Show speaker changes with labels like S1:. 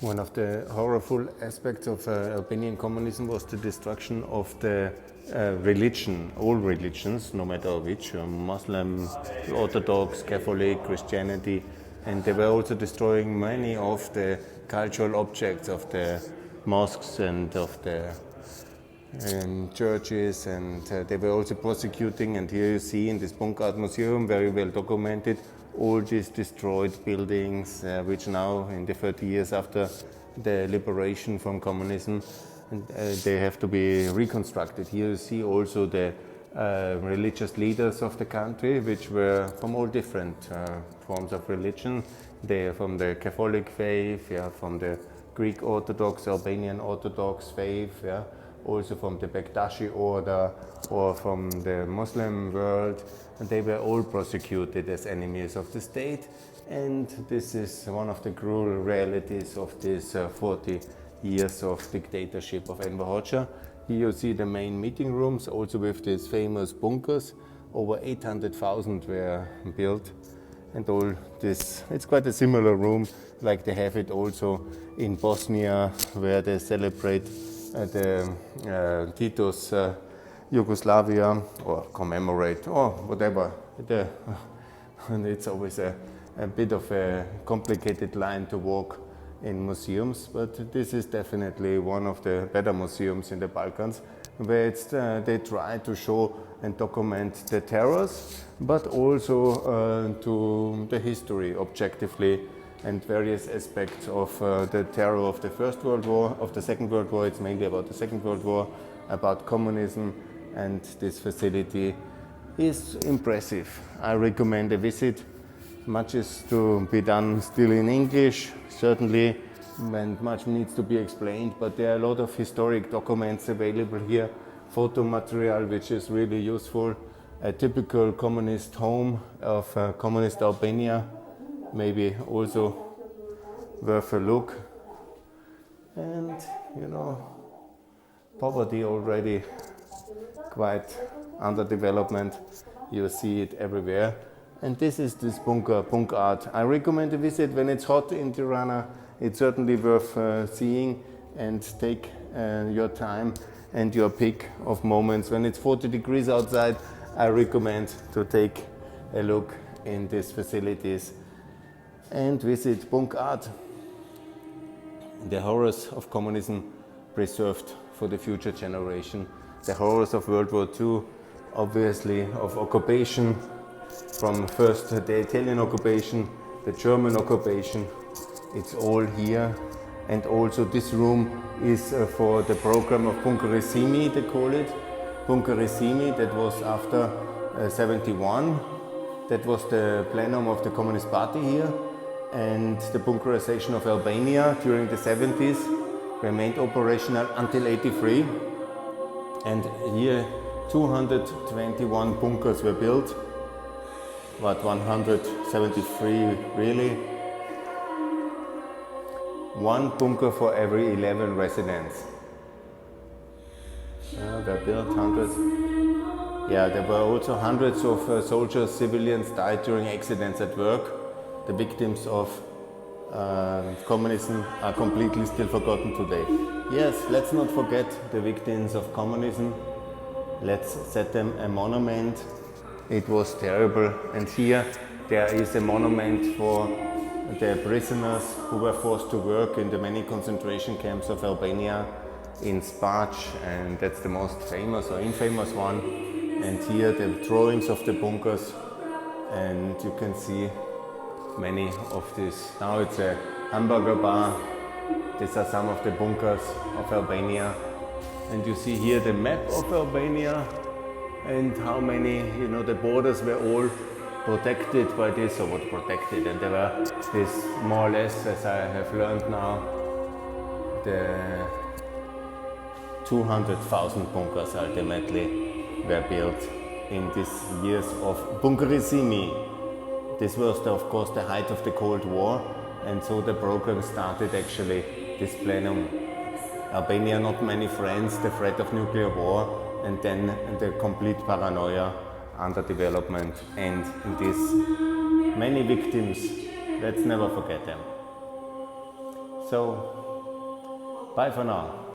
S1: One of the horrible aspects of Albanian communism was the destruction of the religion, all religions, no matter which, Muslim, Orthodox, Catholic, Christianity, and they were also destroying many of the cultural objects of the mosques and of the churches, and they were also prosecuting, and here you see in this BunkArt museum, very well documented, all these destroyed buildings, which now, in the 30 years after the liberation from communism, they have to be reconstructed. Here you see also the religious leaders of the country, which were from all different forms of religion. They are from the Catholic faith, from the Greek Orthodox, Albanian Orthodox faith, also from the Bektashi order or from the Muslim world, and they were all prosecuted as enemies of the state. And this is one of the cruel realities of this 40 years of dictatorship of Enver Hoxha. Here you see the main meeting rooms, also with these famous bunkers. Over 800,000 were built, and all this, it's quite a similar room like they have it also in Bosnia, where they celebrate the Tito's Yugoslavia, or commemorate, or whatever. And it's always a bit of a complicated line to walk in museums, but this is definitely one of the better museums in the Balkans, where they try to show and document the terrors, but also to the history objectively, and various aspects of the terror of the First World War, of the Second World War. It's mainly about the Second World War, about communism, and this facility is impressive. I recommend a visit. Much is to be done still in English, certainly, and much needs to be explained, but there are a lot of historic documents available here, photo material which is really useful, a typical communist home of communist Albania, maybe also worth a look. And poverty already quite underdevelopment, you see it everywhere. And this is this BunkArt. I recommend a visit when it's hot in Tirana. It's certainly worth seeing, and take your time and your pick of moments. When it's 40 degrees outside, I recommend to take a look in these facilities and visit BunkArt. The horrors of communism preserved for the future generation. The horrors of World War II, obviously, of occupation, from first the Italian occupation, the German occupation, it's all here. And also this room is for the program of BunkArt, they call it. BunkArt, that was after 71. That was the plenum of the Communist Party here. And the bunkerization of Albania during the 70s remained operational until 83. And here 221 bunkers were built, but 173 really. One bunker for every 11 residents. They built hundreds. Yeah, there were also hundreds of soldiers, civilians died during accidents at work. The victims of communism are completely still forgotten today. Yes, let's not forget the victims of communism. Let's set them a monument. It was terrible. And here there is a monument for the prisoners who were forced to work in the many concentration camps of Albania, in Spac, and that's the most famous or infamous one. And here the drawings of the bunkers, and you can see many of these. Now it's a hamburger bar. These are some of the bunkers of Albania. And you see here the map of Albania and how many, the borders were all protected by this, or what protected. And there were this, more or less, as I have learned now, the 200,000 bunkers ultimately were built in these years of BunkArt. This was, of course, the height of the Cold War, and so the program started actually, this plenum. Albania, not many friends, the threat of nuclear war, and then the complete paranoia, underdevelopment, and these many victims. Let's never forget them. So, bye for now.